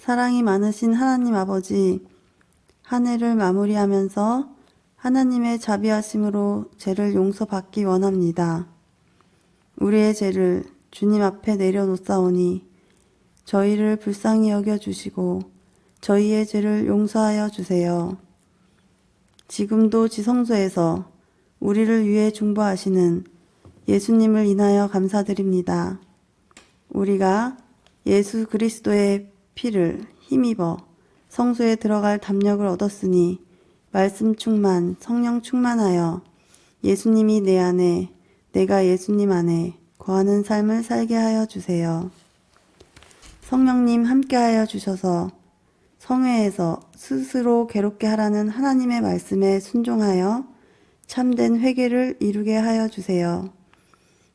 사랑이 많으신 하나님 아버지, 한 해를 마무리하면서 하나님의 자비하심으로 죄를 용서받기 원합니다. 우리의 죄를 주님 앞에 내려놓사오니 저희를 불쌍히 여겨주시고 저희의 죄를 용서하여 주세요. 지금도 지성소에서 우리를 위해 중보하시는 예수님을 인하여 감사드립니다. 우리가 예수 그리스도의 피를 힘입어 성소에 들어갈 담력을 얻었으니 말씀 충만, 성령 충만하여 예수님이 내 안에, 내가 예수님 안에 거하는 삶을 살게 하여 주세요. 성령님 함께하여 주셔서 성회에서 스스로 괴롭게 하라는 하나님의 말씀에 순종하여 참된 회개를 이루게 하여 주세요.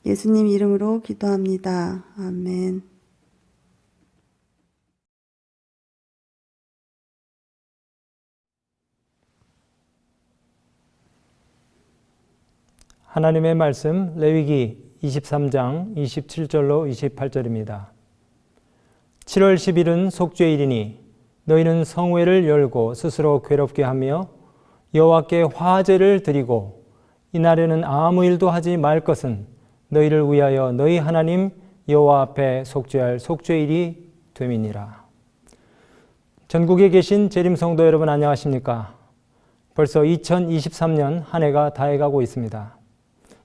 예수님 이름으로 기도합니다. 아멘. 하나님의 말씀 레위기 23장 27절로 28절입니다. 7월 10일은 속죄일이니 너희는 성회를 열고 스스로 괴롭게 하며 여호와께 화제를 드리고 이날에는 아무 일도 하지 말 것은 너희를 위하여 너희 하나님 여호와 앞에 속죄할 속죄일이 됨이니라. 전국에 계신 재림 성도 여러분 안녕하십니까? 벌써 2023년 한 해가 다해가고 있습니다.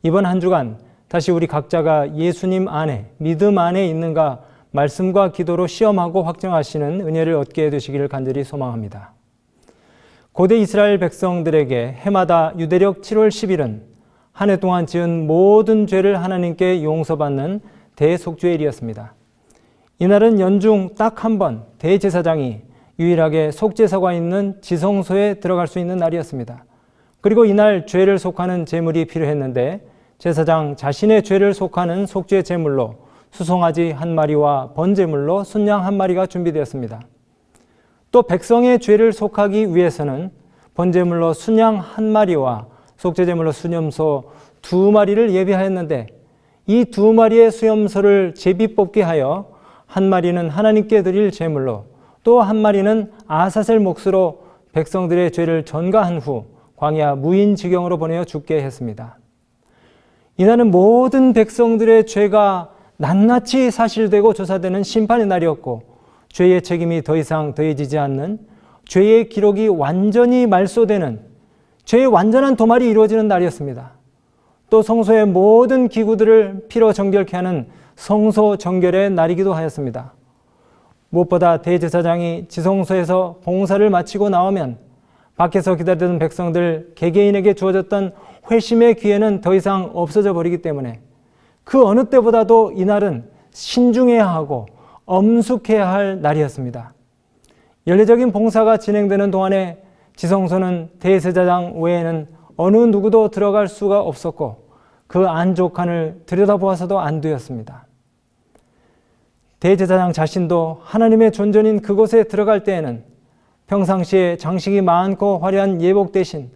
이번 한 주간 다시 우리 각자가 예수님 안에, 믿음 안에 있는가 말씀과 기도로 시험하고 확정하시는 은혜를 얻게 되시기를 간절히 소망합니다. 고대 이스라엘 백성들에게 해마다 유대력 7월 10일은 한 해 동안 지은 모든 죄를 하나님께 용서받는 대속죄일이었습니다. 이날은 연중 딱 한 번 대제사장이 유일하게 속죄사가 있는 지성소에 들어갈 수 있는 날이었습니다. 그리고 이날 죄를 속하는 제물이 필요했는데 제사장 자신의 죄를 속하는 속죄 제물로 수송아지 한 마리와 번제물로 순양 한 마리가 준비되었습니다. 또 백성의 죄를 속하기 위해서는 번제물로 순양 한 마리와 속죄 제물로 수염소 두 마리를 예비하였는데 이 두 마리의 수염소를 제비 뽑게 하여 한 마리는 하나님께 드릴 제물로 또 한 마리는 아사셀 몫으로 백성들의 죄를 전가한 후 광야 무인지경으로 보내어 죽게 했습니다. 이날은 모든 백성들의 죄가 낱낱이 사실되고 조사되는 심판의 날이었고 죄의 책임이 더 이상 더해지지 않는 죄의 기록이 완전히 말소되는 죄의 완전한 도말이 이루어지는 날이었습니다. 또 성소의 모든 기구들을 피로 정결케 하는 성소 정결의 날이기도 하였습니다. 무엇보다 대제사장이 지성소에서 봉사를 마치고 나오면 밖에서 기다리던 백성들 개개인에게 주어졌던 회심의 기회는 더 이상 없어져 버리기 때문에 그 어느 때보다도 이날은 신중해야 하고 엄숙해야 할 날이었습니다. 연례적인 봉사가 진행되는 동안에 지성소는 대제사장 외에는 어느 누구도 들어갈 수가 없었고 그 안족한을 들여다보아서도 안 되었습니다. 대제사장 자신도 하나님의 존전인 그곳에 들어갈 때에는 평상시에 장식이 많고 화려한 예복 대신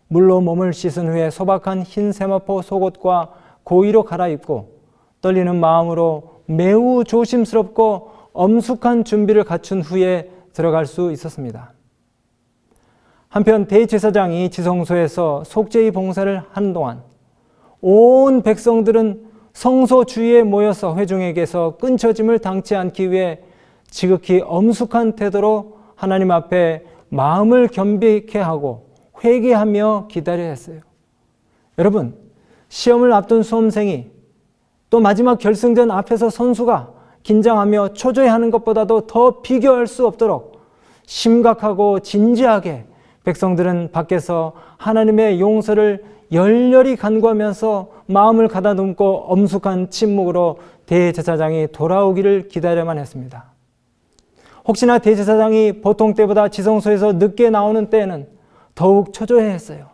물로 몸을 씻은 후에 소박한 흰 세마포 속옷과 고의로 갈아입고 떨리는 마음으로 매우 조심스럽고 엄숙한 준비를 갖춘 후에 들어갈 수 있었습니다. 한편 대제사장이 지성소에서 속죄의 봉사를 하는 동안 온 백성들은 성소 주위에 모여서 회중에게서 끊쳐짐을 당치 않기 위해 지극히 엄숙한 태도로 하나님 앞에 마음을 겸비케 하고 회개하며 기다려야 했어요. 여러분, 시험을 앞둔 수험생이 또 마지막 결승전 앞에서 선수가 긴장하며 초조해하는 것보다도 더 비교할 수 없도록 심각하고 진지하게 백성들은 밖에서 하나님의 용서를 열렬히 간구하면서 마음을 가다듬고 엄숙한 침묵으로 대제사장이 돌아오기를 기다려만 했습니다. 혹시나 대제사장이 보통 때보다 지성소에서 늦게 나오는 때에는 더욱 초조해했어요.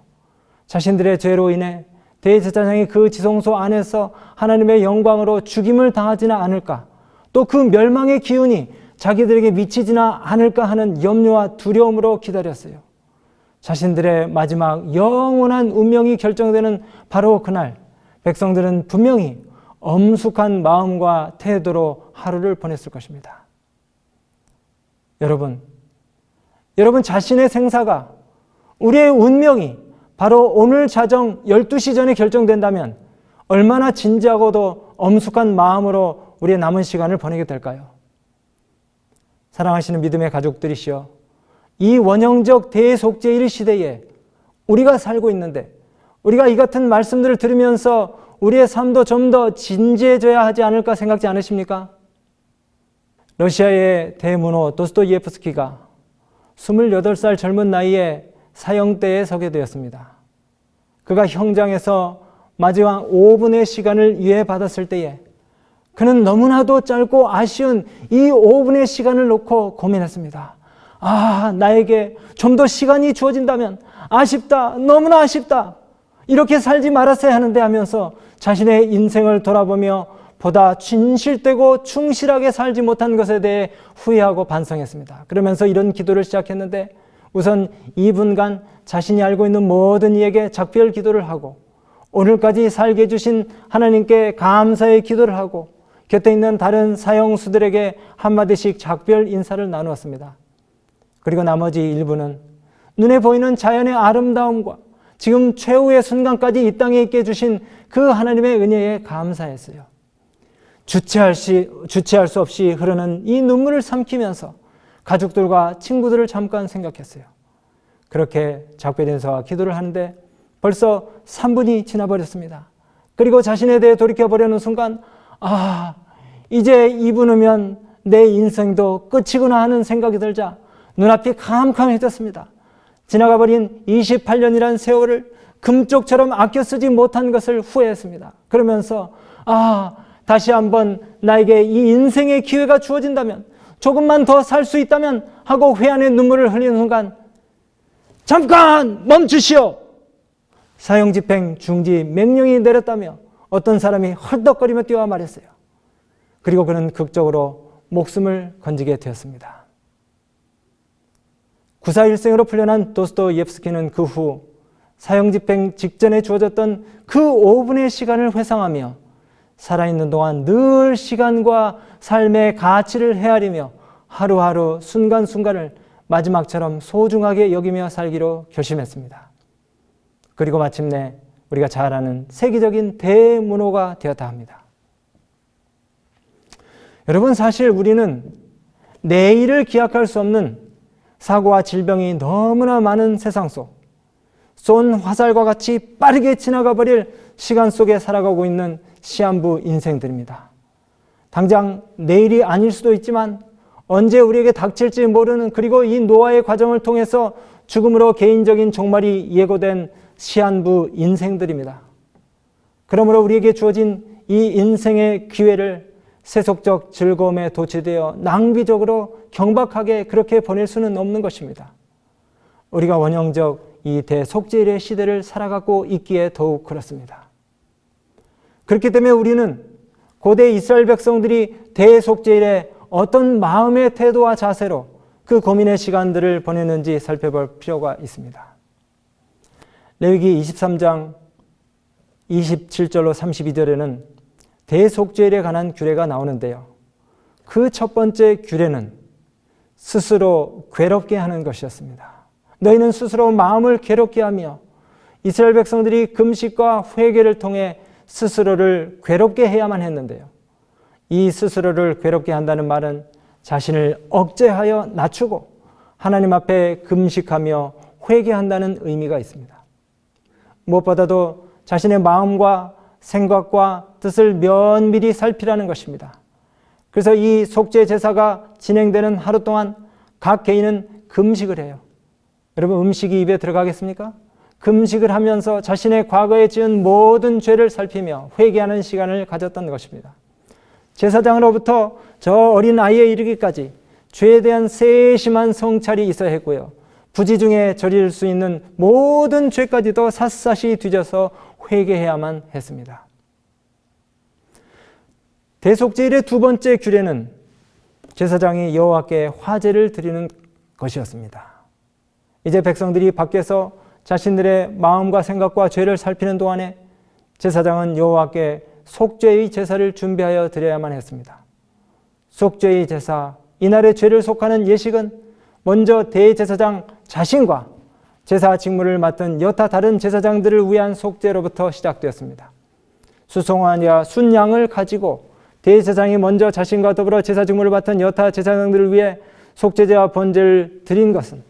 자신들의 죄로 인해 대제사장이 그 지성소 안에서 하나님의 영광으로 죽임을 당하지는 않을까, 또 그 멸망의 기운이 자기들에게 미치지나 않을까 하는 염려와 두려움으로 기다렸어요. 자신들의 마지막 영원한 운명이 결정되는 바로 그날, 백성들은 분명히 엄숙한 마음과 태도로 하루를 보냈을 것입니다. 여러분 자신의 생사가, 우리의 운명이 바로 오늘 자정 12시 전에 결정된다면 얼마나 진지하고도 엄숙한 마음으로 우리의 남은 시간을 보내게 될까요? 사랑하시는 믿음의 가족들이시여, 이 원형적 대속죄일 시대에 우리가 살고 있는데 우리가 이 같은 말씀들을 들으면서 우리의 삶도 좀 더 진지해져야 하지 않을까 생각지 않으십니까? 러시아의 대문호 도스토예프스키가 28살 젊은 나이에 사형대에 서게 되었습니다. 그가 형장에서 마지막 5분의 시간을 유예받았을 때에 그는 너무나도 짧고 아쉬운 이 5분의 시간을 놓고 고민했습니다. 나에게 좀 더 시간이 주어진다면 아쉽다, 너무나 아쉽다, 이렇게 살지 말았어야 하는데 하면서 자신의 인생을 돌아보며 보다 진실되고 충실하게 살지 못한 것에 대해 후회하고 반성했습니다. 그러면서 이런 기도를 시작했는데, 우선 2분간 자신이 알고 있는 모든 이에게 작별 기도를 하고 오늘까지 살게 해주신 하나님께 감사의 기도를 하고 곁에 있는 다른 사형수들에게 한마디씩 작별 인사를 나누었습니다. 그리고 나머지 1분은 눈에 보이는 자연의 아름다움과 지금 최후의 순간까지 이 땅에 있게 해주신 그 하나님의 은혜에 감사했어요. 주체할 수 없이 흐르는 이 눈물을 삼키면서 가족들과 친구들을 잠깐 생각했어요. 그렇게 작별 인사와 기도를 하는데 벌써 3분이 지나버렸습니다. 그리고 자신에 대해 돌이켜보려는 순간 이제 2분 후면 내 인생도 끝이구나 하는 생각이 들자 눈앞이 캄캄해졌습니다. 지나가버린 28년이라는 세월을 금쪽처럼 아껴 쓰지 못한 것을 후회했습니다. 그러면서 다시 한번 나에게 이 인생의 기회가 주어진다면, 조금만 더 살 수 있다면 하고 회한의 눈물을 흘리는 순간, 잠깐 멈추시오! 사형 집행 중지 명령이 내렸다며 어떤 사람이 헐떡거리며 뛰어와 말했어요. 그리고 그는 극적으로 목숨을 건지게 되었습니다. 구사일생으로 풀려난 도스토예프스키는 그 후 사형 집행 직전에 주어졌던 그 5분의 시간을 회상하며 살아있는 동안 늘 시간과 삶의 가치를 헤아리며 하루하루 순간순간을 마지막처럼 소중하게 여기며 살기로 결심했습니다. 그리고 마침내 우리가 잘 아는 세계적인 대문호가 되었다 합니다. 여러분, 사실 우리는 내일을 기약할 수 없는 사고와 질병이 너무나 많은 세상 속, 쏜 화살과 같이 빠르게 지나가 버릴 시간 속에 살아가고 있는 시한부 인생들입니다. 당장 내일이 아닐 수도 있지만 언제 우리에게 닥칠지 모르는, 그리고 이 노아의 과정을 통해서 죽음으로 개인적인 종말이 예고된 시한부 인생들입니다. 그러므로 우리에게 주어진 이 인생의 기회를 세속적 즐거움에 도취되어 낭비적으로 경박하게 그렇게 보낼 수는 없는 것입니다. 우리가 원형적 이 대속죄일의 시대를 살아가고 있기에 더욱 그렇습니다. 그렇기 때문에 우리는 고대 이스라엘 백성들이 대속죄일에 어떤 마음의 태도와 자세로 그 고민의 시간들을 보냈는지 살펴볼 필요가 있습니다. 레위기 23장 27절로 32절에는 대속죄일에 관한 규례가 나오는데요. 그 첫 번째 규례는 스스로 괴롭게 하는 것이었습니다. 너희는 스스로 마음을 괴롭게 하며, 이스라엘 백성들이 금식과 회개를 통해 스스로를 괴롭게 해야만 했는데요. 이 스스로를 괴롭게 한다는 말은 자신을 억제하여 낮추고 하나님 앞에 금식하며 회개한다는 의미가 있습니다. 무엇보다도 자신의 마음과 생각과 뜻을 면밀히 살피라는 것입니다. 그래서 이 속죄 제사가 진행되는 하루 동안 각 개인은 금식을 해요. 여러분, 음식이 입에 들어가겠습니까? 금식을 하면서 자신의 과거에 지은 모든 죄를 살피며 회개하는 시간을 가졌던 것입니다. 제사장으로부터 저 어린 아이에 이르기까지 죄에 대한 세심한 성찰이 있어야 했고요. 부지 중에 저릴 수 있는 모든 죄까지도 샅샅이 뒤져서 회개해야만 했습니다. 대속죄일의 두 번째 규례는 제사장이 여호와께 화제를 드리는 것이었습니다. 이제 백성들이 밖에서 자신들의 마음과 생각과 죄를 살피는 동안에 제사장은 여호와께 속죄의 제사를 준비하여 드려야만 했습니다. 속죄의 제사, 이날의 죄를 속하는 예식은 먼저 대제사장 자신과 제사 직무를 맡은 여타 다른 제사장들을 위한 속죄로부터 시작되었습니다. 수송아지와 순양을 가지고 대제사장이 먼저 자신과 더불어 제사 직무를 맡은 여타 제사장들을 위해 속죄제와 번제를 드린 것은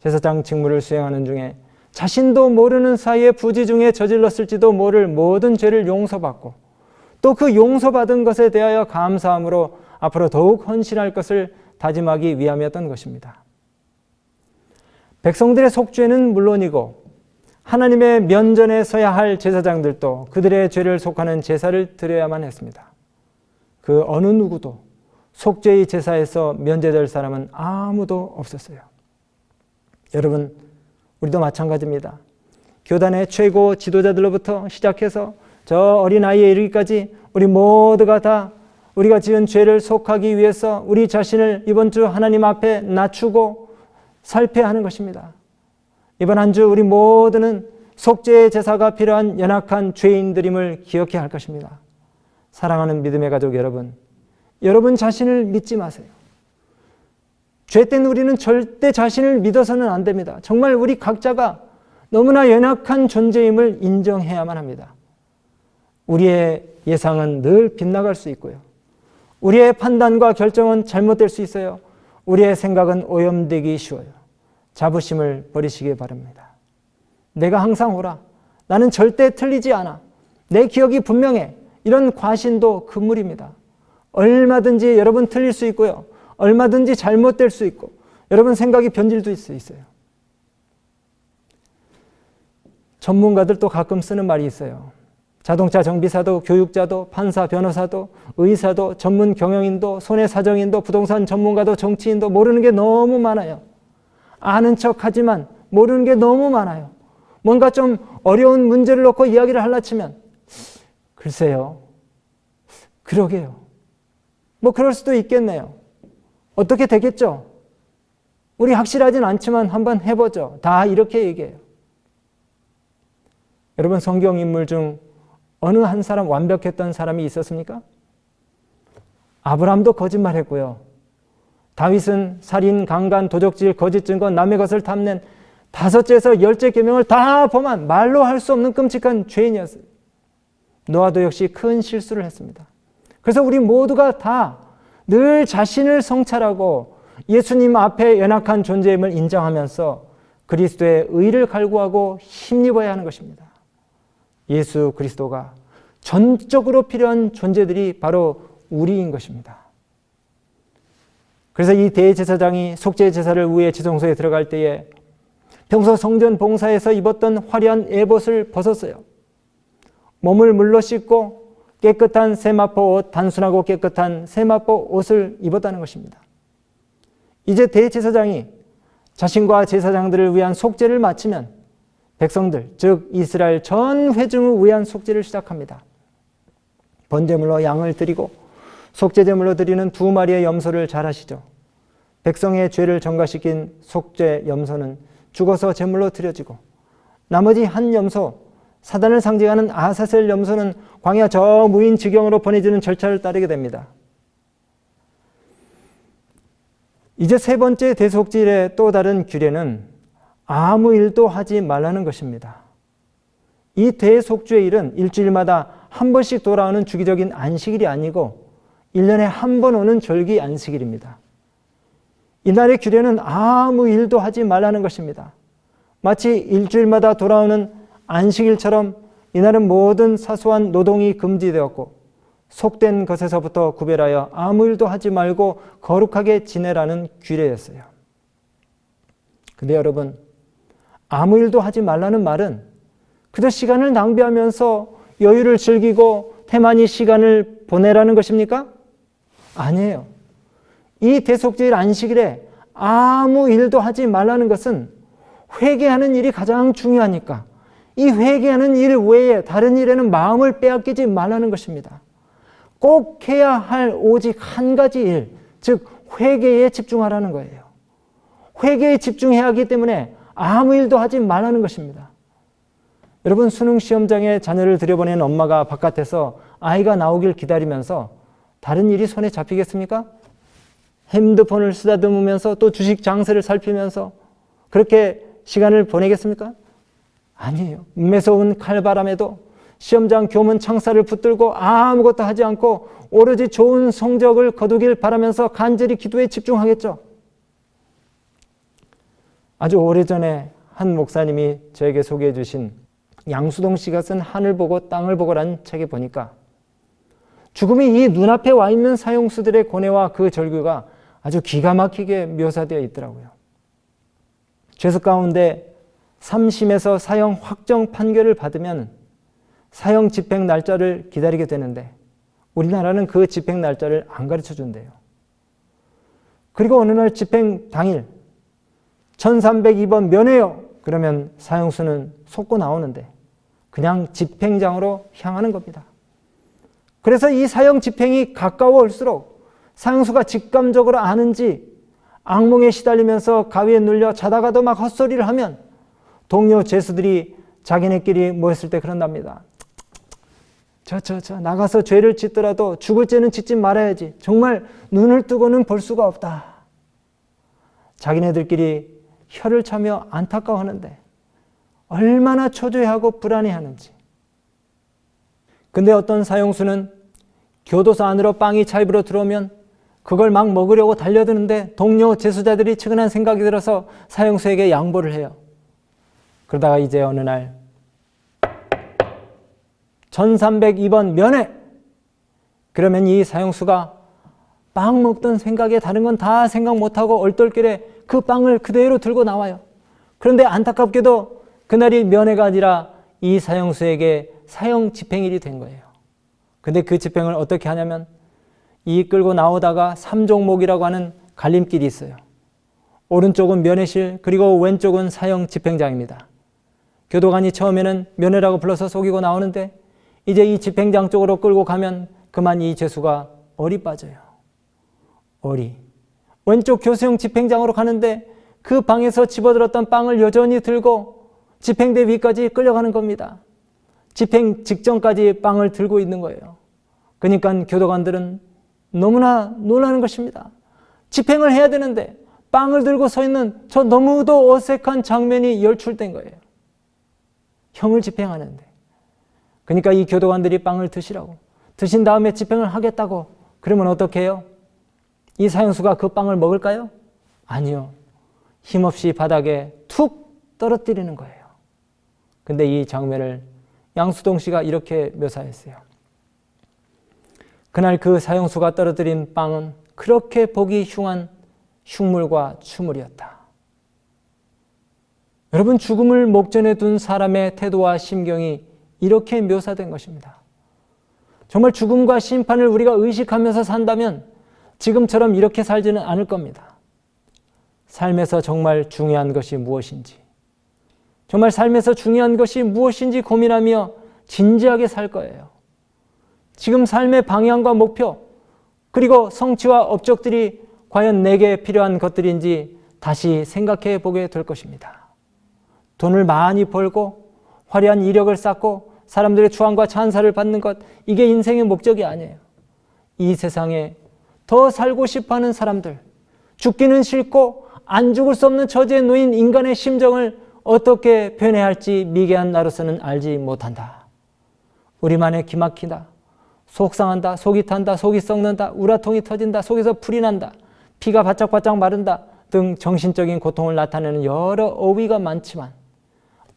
제사장 직무를 수행하는 중에 자신도 모르는 사이에 부지 중에 저질렀을지도 모를 모든 죄를 용서받고 또 그 용서받은 것에 대하여 감사함으로 앞으로 더욱 헌신할 것을 다짐하기 위함이었던 것입니다. 백성들의 속죄는 물론이고 하나님의 면전에 서야 할 제사장들도 그들의 죄를 속하는 제사를 드려야만 했습니다. 그 어느 누구도 속죄의 제사에서 면제될 사람은 아무도 없었어요. 여러분, 우리도 마찬가지입니다. 교단의 최고 지도자들로부터 시작해서 저 어린아이에 이르기까지 우리 모두가 다 우리가 지은 죄를 속하기 위해서 우리 자신을 이번 주 하나님 앞에 낮추고 살펴야 하는 것입니다. 이번 한 주 우리 모두는 속죄의 제사가 필요한 연약한 죄인들임을 기억해야 할 것입니다. 사랑하는 믿음의 가족 여러분, 여러분 자신을 믿지 마세요. 죄된 우리는 절대 자신을 믿어서는 안 됩니다. 정말 우리 각자가 너무나 연약한 존재임을 인정해야만 합니다. 우리의 예상은 늘 빗나갈 수 있고요. 우리의 판단과 결정은 잘못될 수 있어요. 우리의 생각은 오염되기 쉬워요. 자부심을 버리시기 바랍니다. 내가 항상 옳아. 나는 절대 틀리지 않아. 내 기억이 분명해. 이런 과신도 금물입니다. 얼마든지 여러분 틀릴 수 있고요. 얼마든지 잘못될 수 있고 여러분 생각이 변질될 수 있어요. 전문가들도 가끔 쓰는 말이 있어요. 자동차 정비사도, 교육자도, 판사, 변호사도, 의사도, 전문 경영인도, 손해사정인도, 부동산 전문가도, 정치인도 모르는 게 너무 많아요. 아는 척하지만 모르는 게 너무 많아요. 뭔가 좀 어려운 문제를 놓고 이야기를 하려 치면 글쎄요. 그러게요. 뭐 그럴 수도 있겠네요. 어떻게 되겠죠? 우리 확실하진 않지만 한번 해보죠. 다 이렇게 얘기해요. 여러분 성경 인물 중 어느 한 사람 완벽했던 사람이 있었습니까? 아브라함도 거짓말했고요. 다윗은 살인, 강간, 도적질, 거짓 증거, 남의 것을 탐낸 5제에서 10제 계명을 다 범한 말로 할 수 없는 끔찍한 죄인이었어요. 노아도 역시 큰 실수를 했습니다. 그래서 우리 모두가 다 늘 자신을 성찰하고 예수님 앞에 연약한 존재임을 인정하면서 그리스도의 의를 갈구하고 힘입어야 하는 것입니다. 예수 그리스도가 전적으로 필요한 존재들이 바로 우리인 것입니다. 그래서 이 대제사장이 속죄 제사를 위해 지성소에 들어갈 때에 평소 성전 봉사에서 입었던 화려한 에봇을 벗었어요. 몸을 물로 씻고 깨끗한 세마포 옷, 단순하고 깨끗한 세마포 옷을 입었다는 것입니다. 이제 대제사장이 자신과 제사장들을 위한 속죄를 마치면 백성들, 즉 이스라엘 전 회중을 위한 속죄를 시작합니다. 번제물로 양을 드리고 속죄제물로 드리는 2마리의 염소를 잘 아시죠? 백성의 죄를 전가시킨 속죄 염소는 죽어서 제물로 드려지고 나머지 한 염소, 사단을 상징하는 아사셀 염소는 광야 저 무인 지경으로 보내지는 절차를 따르게 됩니다. 이제 3번째 대속죄의 또 다른 규례는 아무 일도 하지 말라는 것입니다. 이 대속죄일은 일주일마다 한 번씩 돌아오는 주기적인 안식일이 아니고 1년에 한 번 오는 절기 안식일입니다. 이날의 규례는 아무 일도 하지 말라는 것입니다. 마치 일주일마다 돌아오는 안식일처럼 이날은 모든 사소한 노동이 금지되었고 속된 것에서부터 구별하여 아무 일도 하지 말고 거룩하게 지내라는 규례였어요. 근데 여러분, 아무 일도 하지 말라는 말은 그저 시간을 낭비하면서 여유를 즐기고 태만히 시간을 보내라는 것입니까? 아니에요. 이 대속죄일 안식일에 아무 일도 하지 말라는 것은 회개하는 일이 가장 중요하니까 이 회개하는 일 외에 다른 일에는 마음을 빼앗기지 말라는 것입니다. 꼭 해야 할 오직 한 가지 일, 즉 회개에 집중하라는 거예요. 회개에 집중해야 하기 때문에 아무 일도 하지 말라는 것입니다. 여러분 수능 시험장에 자녀를 들여보낸 엄마가 바깥에서 아이가 나오길 기다리면서 다른 일이 손에 잡히겠습니까? 핸드폰을 쓰다듬으면서 또 주식 장세를 살피면서 그렇게 시간을 보내겠습니까? 아니에요. 매서운 칼바람에도 시험장 교문 창살을 붙들고 아무것도 하지 않고 오로지 좋은 성적을 거두길 바라면서 간절히 기도에 집중하겠죠. 아주 오래전에 한 목사님이 저에게 소개해 주신 양수동 씨가 쓴 하늘 보고 땅을 보고라는 책에 보니까 죽음이 이 눈앞에 와 있는 사형수들의 고뇌와 그 절규가 아주 기가 막히게 묘사되어 있더라고요. 죄수 가운데 3심에서 사형 확정 판결을 받으면 사형 집행 날짜를 기다리게 되는데 우리나라는 그 집행 날짜를 안 가르쳐 준대요. 그리고 어느 날 집행 당일 1302번 면회요. 그러면 사형수는 속고 나오는데 그냥 집행장으로 향하는 겁니다. 그래서 이 사형 집행이 가까워 올수록 사형수가 직감적으로 아는지 악몽에 시달리면서 가위에 눌려 자다가도 막 헛소리를 하면 동료 죄수들이 자기네끼리 모였을 때 그런답니다. 나가서 죄를 짓더라도 죽을 죄는 짓지 말아야지. 정말 눈을 뜨고는 볼 수가 없다. 자기네들끼리 혀를 차며 안타까워하는데 얼마나 초조해하고 불안해하는지. 근데 어떤 사형수는 교도소 안으로 빵이 차입으로 들어오면 그걸 막 먹으려고 달려드는데 동료 재수자들이 측은한 생각이 들어서 사형수에게 양보를 해요. 그러다가 이제 어느 날 1302번 면회! 그러면 이 사형수가 빵 먹던 생각에 다른 건 다 생각 못하고 얼떨결에 그 빵을 그대로 들고 나와요. 그런데 안타깝게도 그날이 면회가 아니라 이 사형수에게 사형 집행일이 된 거예요. 근데 그 집행을 어떻게 하냐면 이 끌고 나오다가 3종목이라고 하는 갈림길이 있어요. 오른쪽은 면회실, 그리고 왼쪽은 사형 집행장입니다. 교도관이 처음에는 면회라고 불러서 속이고 나오는데 이제 이 집행장 쪽으로 끌고 가면 그만 이 죄수가 얼이 빠져요. 얼이. 왼쪽 교수형 집행장으로 가는데 그 방에서 집어들었던 빵을 여전히 들고 집행대 위까지 끌려가는 겁니다. 집행 직전까지 빵을 들고 있는 거예요. 그러니까 교도관들은 너무나 놀라는 것입니다. 집행을 해야 되는데 빵을 들고 서 있는 저 너무도 어색한 장면이 연출된 거예요. 형을 집행하는데. 그러니까 이 교도관들이 빵을 드시라고. 드신 다음에 집행을 하겠다고. 그러면 어떻게 해요? 이 사형수가 그 빵을 먹을까요? 아니요. 힘없이 바닥에 툭 떨어뜨리는 거예요. 근데 이 장면을 양수동 씨가 이렇게 묘사했어요. 그날 그 사형수가 떨어뜨린 빵은 그렇게 보기 흉한 흉물과 추물이었다. 여러분, 죽음을 목전에 둔 사람의 태도와 심경이 이렇게 묘사된 것입니다. 정말 죽음과 심판을 우리가 의식하면서 산다면 지금처럼 이렇게 살지는 않을 겁니다. 삶에서 정말 중요한 것이 무엇인지, 정말 삶에서 중요한 것이 무엇인지 고민하며 진지하게 살 거예요. 지금 삶의 방향과 목표, 그리고 성취와 업적들이 과연 내게 필요한 것들인지 다시 생각해 보게 될 것입니다. 돈을 많이 벌고 화려한 이력을 쌓고 사람들의 추앙과 찬사를 받는 것, 이게 인생의 목적이 아니에요. 이 세상에 더 살고 싶어하는 사람들, 죽기는 싫고 안 죽을 수 없는 처지에 놓인 인간의 심정을 어떻게 표현해야 할지 미개한 나로서는 알지 못한다. 우리만의 기막히다, 속상한다, 속이 탄다, 속이 썩는다, 우라통이 터진다, 속에서 풀이 난다, 피가 바짝바짝 마른다 등 정신적인 고통을 나타내는 여러 어휘가 많지만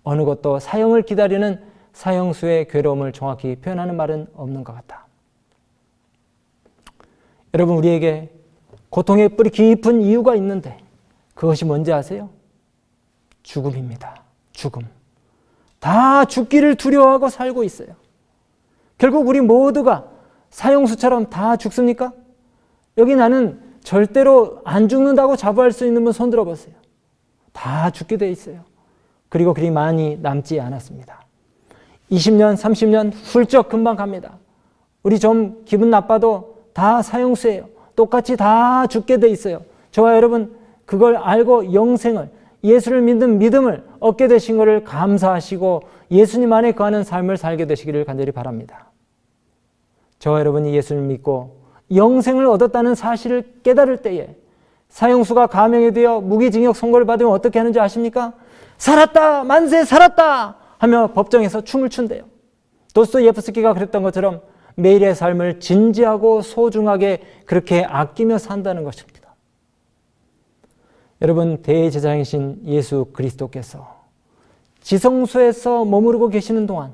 어느 것도 사형을 기다리는 사형수의 괴로움을 정확히 표현하는 말은 없는 것 같다. 여러분, 우리에게 고통의 뿌리 깊은 이유가 있는데 그것이 뭔지 아세요? 죽음입니다. 죽음. 다 죽기를 두려워하고 살고 있어요. 결국 우리 모두가 사형수처럼 다 죽습니까? 여기 나는 절대로 안 죽는다고 자부할 수 있는 분 손 들어보세요. 다 죽게 돼 있어요. 그리고 그리 많이 남지 않았습니다. 20년, 30년 훌쩍 금방 갑니다. 우리 좀 기분 나빠도 다 사형수예요. 똑같이 다 죽게 돼 있어요. 저와 여러분 그걸 알고 영생을, 예수를 믿는 믿음을 얻게 되신 것을 감사하시고 예수님 안에 거하는 삶을 살게 되시기를 간절히 바랍니다. 저와 여러분이 예수를 믿고 영생을 얻었다는 사실을 깨달을 때에 사형수가 감형이 되어 무기징역 선고를 받으면 어떻게 하는지 아십니까? 살았다! 만세! 살았다! 하며 법정에서 춤을 춘대요. 도스토예프스키가 그랬던 것처럼 매일의 삶을 진지하고 소중하게 그렇게 아끼며 산다는 것입니다. 여러분, 대제사장이신 예수 그리스도께서 지성소에서 머무르고 계시는 동안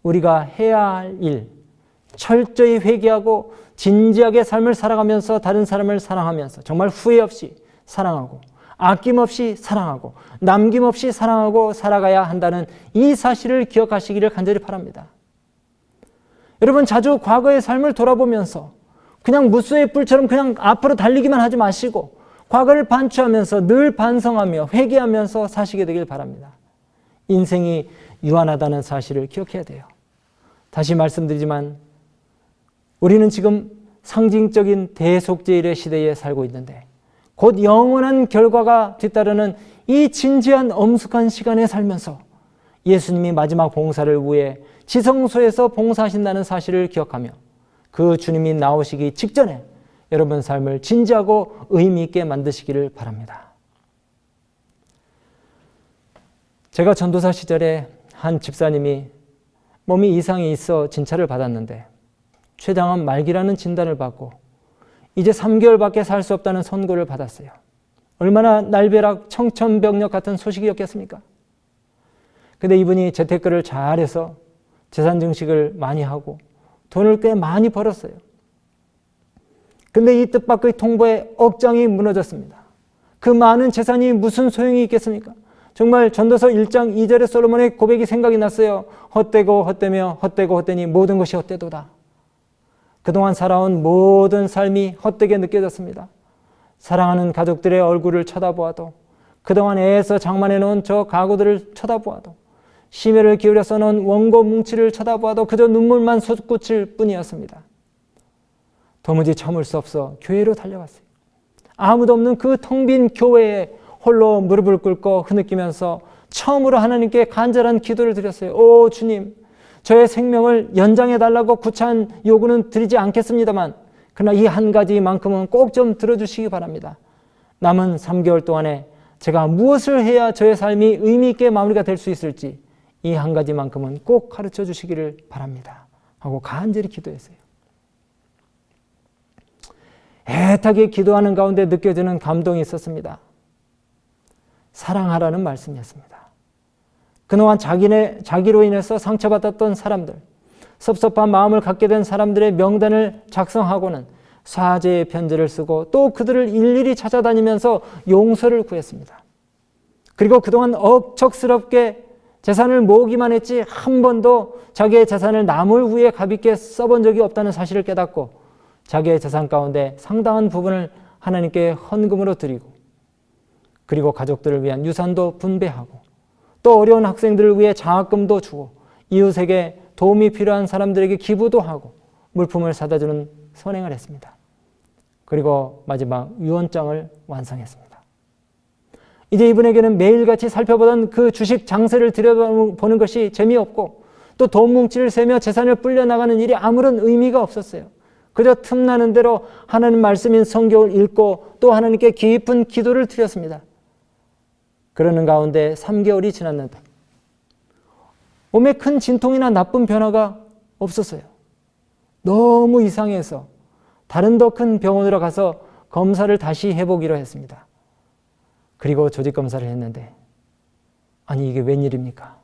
우리가 해야 할 일, 철저히 회개하고 진지하게 삶을 살아가면서 다른 사람을 사랑하면서 정말 후회 없이 사랑하고 아낌없이 사랑하고 남김없이 사랑하고 살아가야 한다는 이 사실을 기억하시기를 간절히 바랍니다. 여러분, 자주 과거의 삶을 돌아보면서 그냥 무수의 뿔처럼 그냥 앞으로 달리기만 하지 마시고 과거를 반추하면서 늘 반성하며 회개하면서 사시게 되길 바랍니다. 인생이 유한하다는 사실을 기억해야 돼요. 다시 말씀드리지만 우리는 지금 상징적인 대속죄일의 시대에 살고 있는데 곧 영원한 결과가 뒤따르는 이 진지한 엄숙한 시간에 살면서 예수님이 마지막 봉사를 위해 지성소에서 봉사하신다는 사실을 기억하며 그 주님이 나오시기 직전에 여러분 삶을 진지하고 의미 있게 만드시기를 바랍니다. 제가 전도사 시절에 한 집사님이 몸이 이상이 있어 진찰을 받았는데 췌장암 말기라는 진단을 받고 이제 3개월밖에 살 수 없다는 선고를 받았어요. 얼마나 날벼락 청천벽력 같은 소식이었겠습니까? 근데 이분이 재테크를 잘해서 재산 증식을 많이 하고 돈을 꽤 많이 벌었어요. 근데 이 뜻밖의 통보에 억장이 무너졌습니다. 그 많은 재산이 무슨 소용이 있겠습니까? 정말 전도서 1장 2절의 솔로몬의 고백이 생각이 났어요. 헛되고 헛되며 헛되고 헛되니 모든 것이 헛되도다. 그동안 살아온 모든 삶이 헛되게 느껴졌습니다. 사랑하는 가족들의 얼굴을 쳐다보아도 그동안 애에서 장만해 놓은 저 가구들을 쳐다보아도 심혈을 기울여 써놓은 원고 뭉치를 쳐다보아도 그저 눈물만 솟구칠 뿐이었습니다. 도무지 참을 수 없어 교회로 달려갔어요. 아무도 없는 그 텅 빈 교회에 홀로 무릎을 꿇고 흐느끼면서 처음으로 하나님께 간절한 기도를 드렸어요. 오 주님, 저의 생명을 연장해달라고 구차한 요구는 드리지 않겠습니다만 그러나 이 한 가지만큼은 꼭 좀 들어주시기 바랍니다. 남은 3개월 동안에 제가 무엇을 해야 저의 삶이 의미 있게 마무리가 될 수 있을지 이 한 가지만큼은 꼭 가르쳐 주시기를 바랍니다. 하고 간절히 기도했어요. 애타게 기도하는 가운데 느껴지는 감동이 있었습니다. 사랑하라는 말씀이었습니다. 그동안 자기로 인해서 상처받았던 사람들, 섭섭한 마음을 갖게 된 사람들의 명단을 작성하고는 사죄의 편지를 쓰고 또 그들을 일일이 찾아다니면서 용서를 구했습니다. 그리고 그동안 억척스럽게 재산을 모으기만 했지 한 번도 자기의 재산을 남을 위해 가볍게 써본 적이 없다는 사실을 깨닫고 자기의 재산 가운데 상당한 부분을 하나님께 헌금으로 드리고 그리고 가족들을 위한 유산도 분배하고 또 어려운 학생들을 위해 장학금도 주고 이웃에게 도움이 필요한 사람들에게 기부도 하고 물품을 사다 주는 선행을 했습니다. 그리고 마지막 유언장을 완성했습니다. 이제 이분에게는 매일같이 살펴보던 그 주식 장세를 들여다보는 것이 재미없고 또 돈 뭉치를 세며 재산을 불려나가는 일이 아무런 의미가 없었어요. 그저 틈나는 대로 하나님 말씀인 성경을 읽고 또 하나님께 깊은 기도를 드렸습니다. 그러는 가운데 3개월이 지났는데 몸에 큰 진통이나 나쁜 변화가 없었어요. 너무 이상해서 다른 더 큰 병원으로 가서 검사를 다시 해보기로 했습니다. 그리고 조직 검사를 했는데 아니 이게 웬일입니까?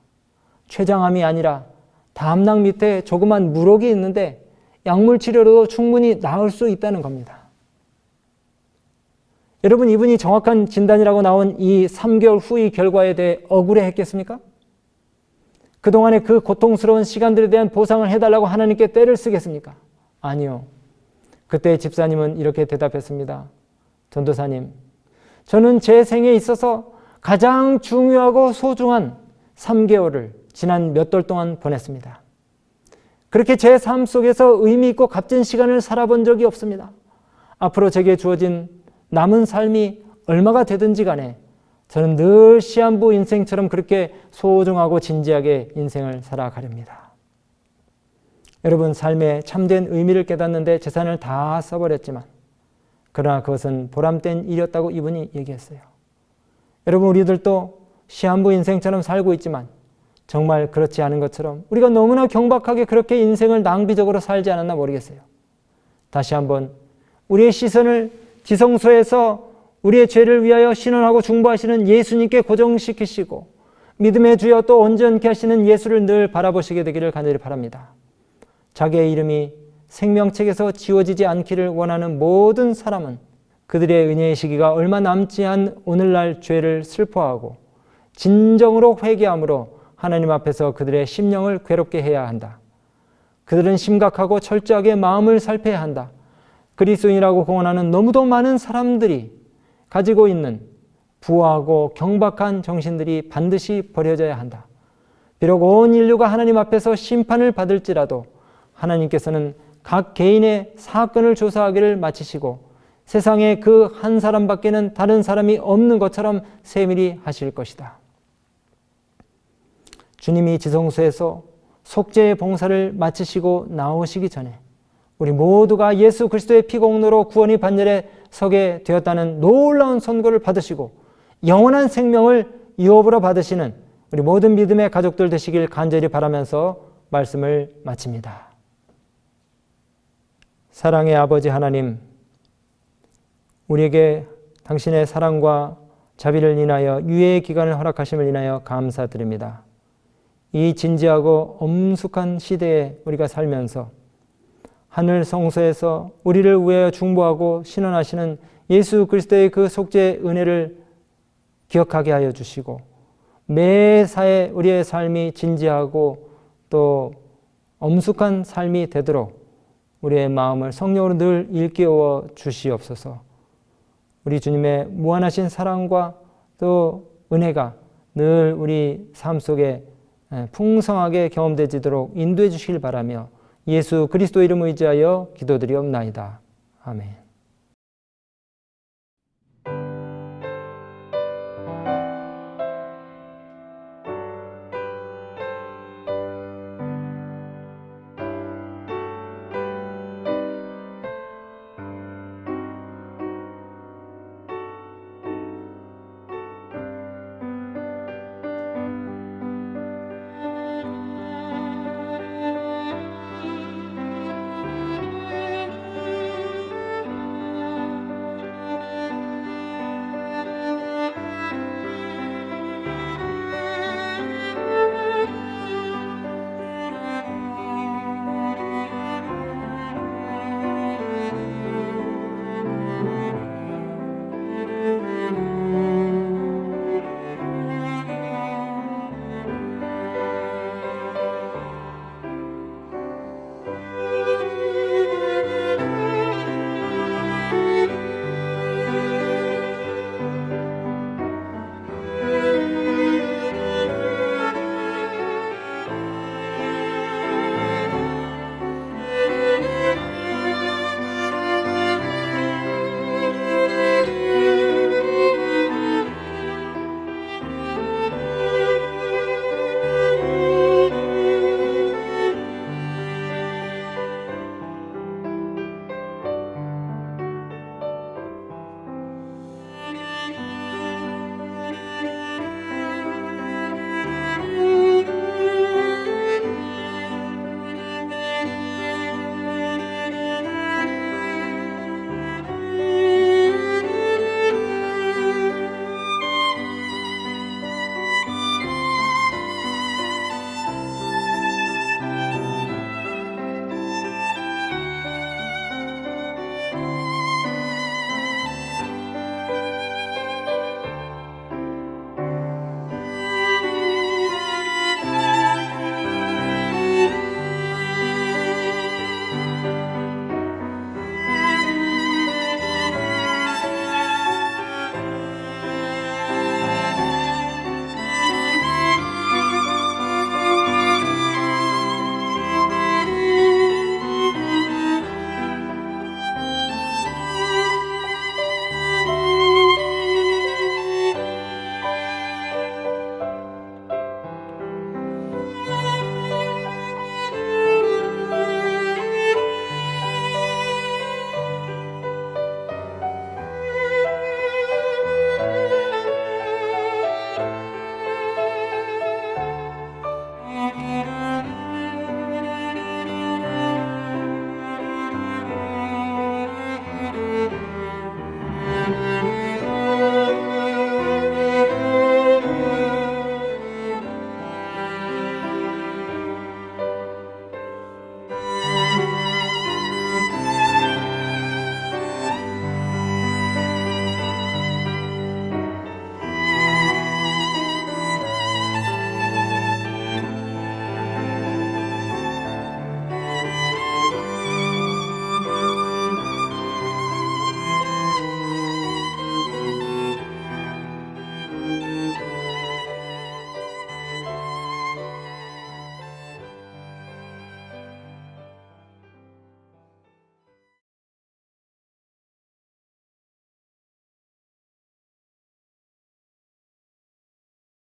췌장암이 아니라 담낭 밑에 조그만 물혹이 있는데 약물 치료로도 충분히 나을 수 있다는 겁니다. 여러분, 이분이 정확한 진단이라고 나온 이 3개월 후의 결과에 대해 억울해 했겠습니까? 그동안의 그 고통스러운 시간들에 대한 보상을 해달라고 하나님께 떼를 쓰겠습니까? 아니요. 그때 집사님은 이렇게 대답했습니다. 전도사님, 저는 제 생에 있어서 가장 중요하고 소중한 3개월을 지난 몇 달 동안 보냈습니다. 그렇게 제 삶 속에서 의미 있고 값진 시간을 살아본 적이 없습니다. 앞으로 제게 주어진 남은 삶이 얼마가 되든지 간에 저는 늘 시한부 인생처럼 그렇게 소중하고 진지하게 인생을 살아가렵니다. 여러분, 삶의 참된 의미를 깨닫는데 재산을 다 써버렸지만 그러나 그것은 보람된 일이었다고 이분이 얘기했어요. 여러분, 우리들도 시한부 인생처럼 살고 있지만 정말 그렇지 않은 것처럼 우리가 너무나 경박하게 그렇게 인생을 낭비적으로 살지 않았나 모르겠어요. 다시 한번 우리의 시선을 지성소에서 우리의 죄를 위하여 신원하고 중보하시는 예수님께 고정시키시고 믿음의 주여 또 온전케 하시는 예수를 늘 바라보시게 되기를 간절히 바랍니다. 자기의 이름이 생명책에서 지워지지 않기를 원하는 모든 사람은 그들의 은혜의 시기가 얼마 남지 않은 오늘날 죄를 슬퍼하고 진정으로 회개함으로 하나님 앞에서 그들의 심령을 괴롭게 해야 한다. 그들은 심각하고 철저하게 마음을 살펴야 한다. 그리스도인이라고 공언하는 너무도 많은 사람들이 가지고 있는 부하고 경박한 정신들이 반드시 버려져야 한다. 비록 온 인류가 하나님 앞에서 심판을 받을지라도 하나님께서는 각 개인의 사건을 조사하기를 마치시고 세상에 그 한 사람밖에는 다른 사람이 없는 것처럼 세밀히 하실 것이다. 주님이 지성소에서 속죄의 봉사를 마치시고 나오시기 전에 우리 모두가 예수 그리스도의 피공로로 구원이 반열에 서게 되었다는 놀라운 선고를 받으시고 영원한 생명을 유업으로 받으시는 우리 모든 믿음의 가족들 되시길 간절히 바라면서 말씀을 마칩니다. 사랑의 아버지 하나님, 우리에게 당신의 사랑과 자비를 인하여 유예의 기간을 허락하심을 인하여 감사드립니다. 이 진지하고 엄숙한 시대에 우리가 살면서 하늘 성소에서 우리를 위하여 중보하고 신원하시는 예수 그리스도의 그 속죄의 은혜를 기억하게 하여 주시고 매사에 우리의 삶이 진지하고 또 엄숙한 삶이 되도록 우리의 마음을 성령으로 늘 일깨워 주시옵소서. 우리 주님의 무한하신 사랑과 또 은혜가 늘 우리 삶 속에 풍성하게 경험되지도록 인도해 주시길 바라며 예수 그리스도 이름 의지하여 기도드리옵나이다. 아멘.